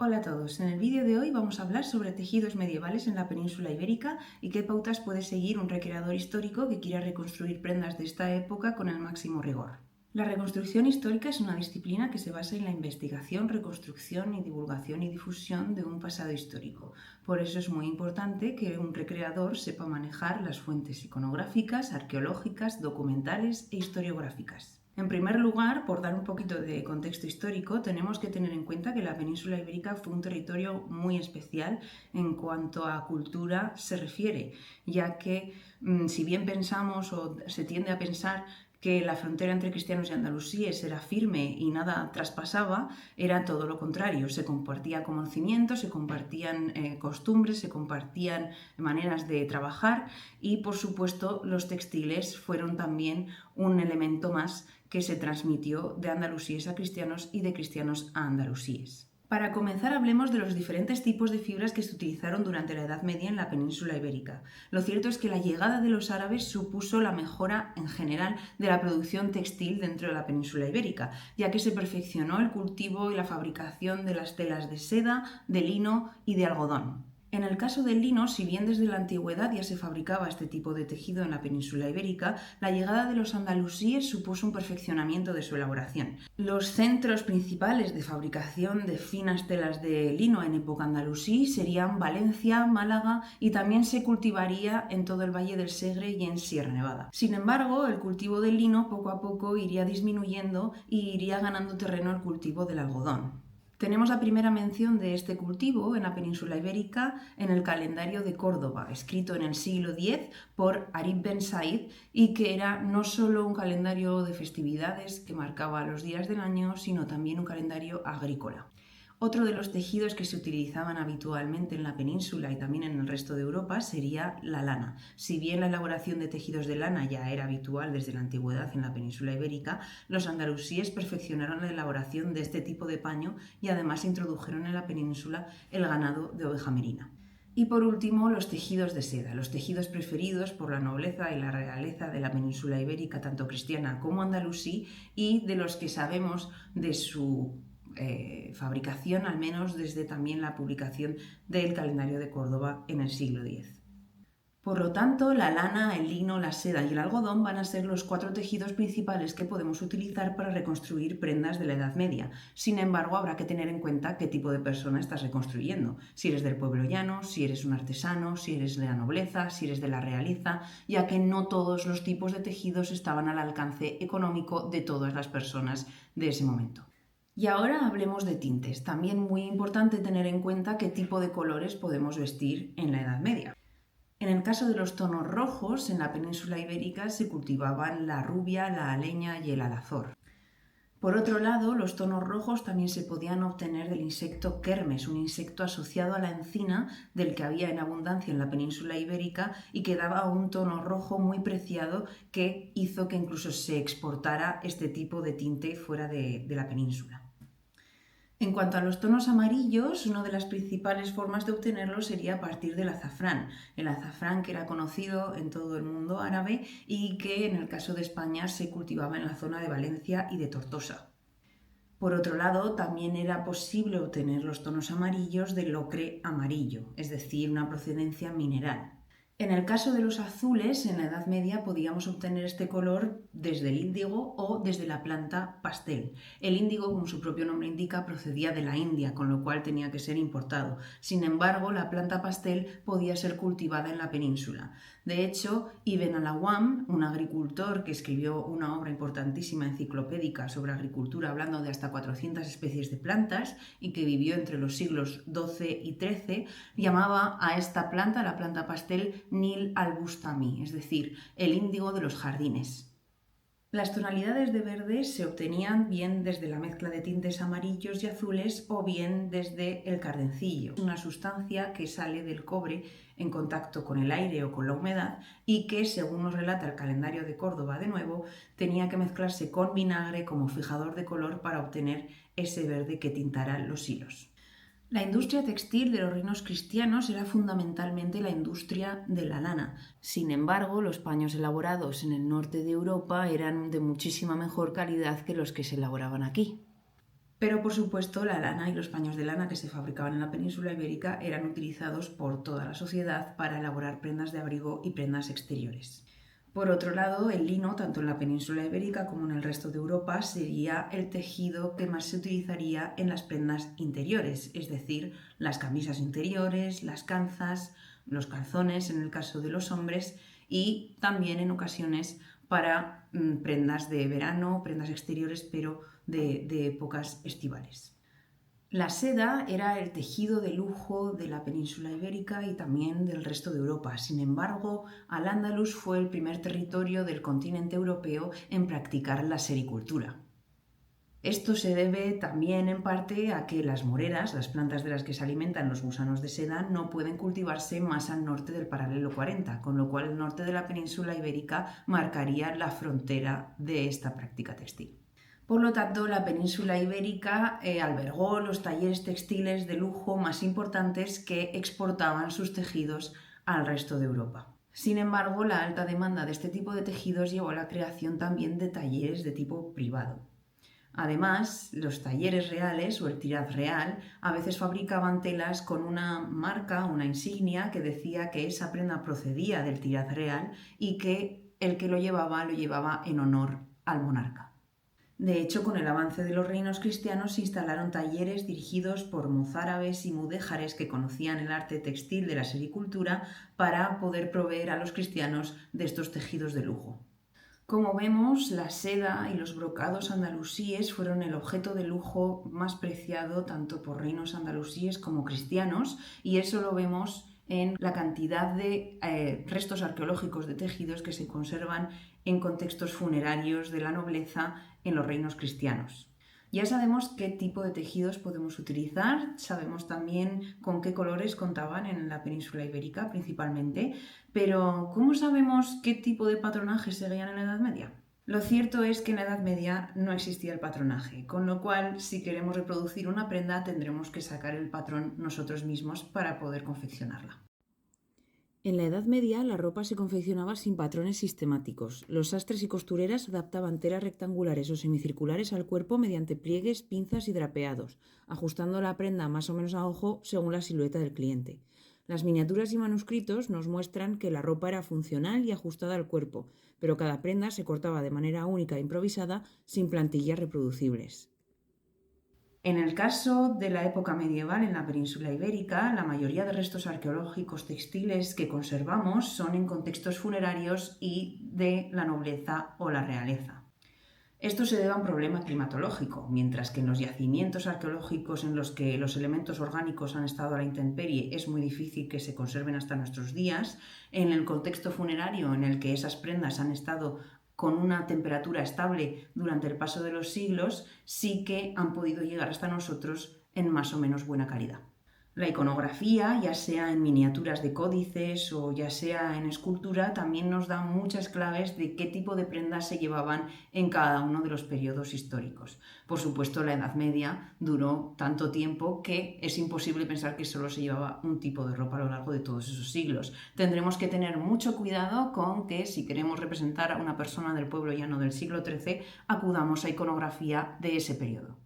Hola a todos, en el vídeo de hoy vamos a hablar sobre tejidos medievales en la península ibérica y qué pautas puede seguir un recreador histórico que quiera reconstruir prendas de esta época con el máximo rigor. La reconstrucción histórica es una disciplina que se basa en la investigación, reconstrucción y divulgación y difusión de un pasado histórico. Por eso es muy importante que un recreador sepa manejar las fuentes iconográficas, arqueológicas, documentales e historiográficas. En primer lugar, por dar un poquito de contexto histórico, tenemos que tener en cuenta que la península ibérica fue un territorio muy especial en cuanto a cultura se refiere, ya que si bien pensamos o se tiende a pensar que la frontera entre cristianos y andalusíes era firme y nada traspasaba, era todo lo contrario. Se compartía conocimientos, se compartían costumbres, se compartían maneras de trabajar y, por supuesto, los textiles fueron también un elemento más que se transmitió de andalusíes a cristianos y de cristianos a andalusíes. Para comenzar, hablemos de los diferentes tipos de fibras que se utilizaron durante la Edad Media en la península ibérica. Lo cierto es que la llegada de los árabes supuso la mejora en general de la producción textil dentro de la península ibérica, ya que se perfeccionó el cultivo y la fabricación de las telas de seda, de lino y de algodón. En el caso del lino, si bien desde la antigüedad ya se fabricaba este tipo de tejido en la península ibérica, la llegada de los andalusíes supuso un perfeccionamiento de su elaboración. Los centros principales de fabricación de finas telas de lino en época andalusí serían Valencia, Málaga y también se cultivaría en todo el Valle del Segre y en Sierra Nevada. Sin embargo, el cultivo del lino poco a poco iría disminuyendo y iría ganando terreno el cultivo del algodón. Tenemos la primera mención de este cultivo en la península ibérica en el calendario de Córdoba, escrito en el siglo X por Arib Ben Said y que era no solo un calendario de festividades que marcaba los días del año, sino también un calendario agrícola. Otro de los tejidos que se utilizaban habitualmente en la península y también en el resto de Europa sería la lana. Si bien la elaboración de tejidos de lana ya era habitual desde la antigüedad en la península ibérica, los andalusíes perfeccionaron la elaboración de este tipo de paño y además introdujeron en la península el ganado de oveja merina. Y por último, los tejidos de seda, los tejidos preferidos por la nobleza y la realeza de la península ibérica, tanto cristiana como andalusí, y de los que sabemos de su fabricación, al menos desde también la publicación del calendario de Córdoba en el siglo X. Por lo tanto, la lana, el lino, la seda y el algodón van a ser los 4 tejidos principales que podemos utilizar para reconstruir prendas de la Edad Media. Sin embargo, habrá que tener en cuenta qué tipo de persona estás reconstruyendo. Si eres del pueblo llano, si eres un artesano, si eres de la nobleza, si eres de la realeza, ya que no todos los tipos de tejidos estaban al alcance económico de todas las personas de ese momento. Y ahora hablemos de tintes. También muy importante tener en cuenta qué tipo de colores podemos vestir en la Edad Media. En el caso de los tonos rojos, en la península ibérica se cultivaban la rubia, la aleña y el alazor. Por otro lado, los tonos rojos también se podían obtener del insecto kermes, un insecto asociado a la encina del que había en abundancia en la península ibérica y que daba un tono rojo muy preciado que hizo que incluso se exportara este tipo de tinte fuera de la península. En cuanto a los tonos amarillos, una de las principales formas de obtenerlos sería a partir del azafrán. El azafrán que era conocido en todo el mundo árabe y que en el caso de España se cultivaba en la zona de Valencia y de Tortosa. Por otro lado, también era posible obtener los tonos amarillos del ocre amarillo, es decir, una procedencia mineral. En el caso de los azules, en la Edad Media podíamos obtener este color desde el índigo o desde la planta pastel. El índigo, como su propio nombre indica, procedía de la India, con lo cual tenía que ser importado. Sin embargo, la planta pastel podía ser cultivada en la península. De hecho, Ibn al-Awwam, un agricultor que escribió una obra importantísima enciclopédica sobre agricultura, hablando de hasta 400 especies de plantas y que vivió entre los siglos XII y XIII, llamaba a esta planta, la planta pastel, Nil al-Bustami, es decir, el índigo de los jardines. Las tonalidades de verde se obtenían bien desde la mezcla de tintes amarillos y azules o bien desde el cardencillo, una sustancia que sale del cobre en contacto con el aire o con la humedad y que, según nos relata el calendario de Córdoba de nuevo, tenía que mezclarse con vinagre como fijador de color para obtener ese verde que tintara los hilos. La industria textil de los reinos cristianos era fundamentalmente la industria de la lana. Sin embargo, los paños elaborados en el norte de Europa eran de muchísima mejor calidad que los que se elaboraban aquí. Pero por supuesto la lana y los paños de lana que se fabricaban en la península ibérica eran utilizados por toda la sociedad para elaborar prendas de abrigo y prendas exteriores. Por otro lado, el lino, tanto en la península ibérica como en el resto de Europa, sería el tejido que más se utilizaría en las prendas interiores, es decir, las camisas interiores, las calzas, los calzones en el caso de los hombres y también en ocasiones para prendas de verano, prendas exteriores, pero de épocas estivales. La seda era el tejido de lujo de la península ibérica y también del resto de Europa. Sin embargo, Al-Ándalus fue el primer territorio del continente europeo en practicar la sericultura. Esto se debe también en parte a que las moreras, las plantas de las que se alimentan los gusanos de seda, no pueden cultivarse más al norte del paralelo 40, con lo cual el norte de la península ibérica marcaría la frontera de esta práctica textil. Por lo tanto, la península ibérica albergó los talleres textiles de lujo más importantes que exportaban sus tejidos al resto de Europa. Sin embargo, la alta demanda de este tipo de tejidos llevó a la creación también de talleres de tipo privado. Además, los talleres reales o el tiraz real a veces fabricaban telas con una marca, una insignia que decía que esa prenda procedía del tiraz real y que el que lo llevaba en honor al monarca. De hecho, con el avance de los reinos cristianos se instalaron talleres dirigidos por mozárabes y mudéjares que conocían el arte textil de la sericultura para poder proveer a los cristianos de estos tejidos de lujo. Como vemos, la seda y los brocados andalusíes fueron el objeto de lujo más preciado tanto por reinos andalusíes como cristianos, y eso lo vemos en la cantidad de restos arqueológicos de tejidos que se conservan en contextos funerarios de la nobleza en los reinos cristianos. Ya sabemos qué tipo de tejidos podemos utilizar, sabemos también con qué colores contaban en la península ibérica principalmente, pero ¿cómo sabemos qué tipo de patronaje seguían en la Edad Media? Lo cierto es que en la Edad Media no existía el patronaje, con lo cual si queremos reproducir una prenda tendremos que sacar el patrón nosotros mismos para poder confeccionarla. En la Edad Media la ropa se confeccionaba sin patrones sistemáticos. Los sastres y costureras adaptaban telas rectangulares o semicirculares al cuerpo mediante pliegues, pinzas y drapeados, ajustando la prenda más o menos a ojo según la silueta del cliente. Las miniaturas y manuscritos nos muestran que la ropa era funcional y ajustada al cuerpo, pero cada prenda se cortaba de manera única e improvisada sin plantillas reproducibles. En el caso de la época medieval en la península ibérica, la mayoría de restos arqueológicos textiles que conservamos son en contextos funerarios y de la nobleza o la realeza. Esto se debe a un problema climatológico, mientras que en los yacimientos arqueológicos en los que los elementos orgánicos han estado a la intemperie es muy difícil que se conserven hasta nuestros días, en el contexto funerario en el que esas prendas han estado con una temperatura estable durante el paso de los siglos, sí que han podido llegar hasta nosotros en más o menos buena calidad. La iconografía, ya sea en miniaturas de códices o ya sea en escultura, también nos da muchas claves de qué tipo de prendas se llevaban en cada uno de los periodos históricos. Por supuesto, la Edad Media duró tanto tiempo que es imposible pensar que solo se llevaba un tipo de ropa a lo largo de todos esos siglos. Tendremos que tener mucho cuidado con que, si queremos representar a una persona del pueblo llano del siglo XIII, acudamos a iconografía de ese periodo.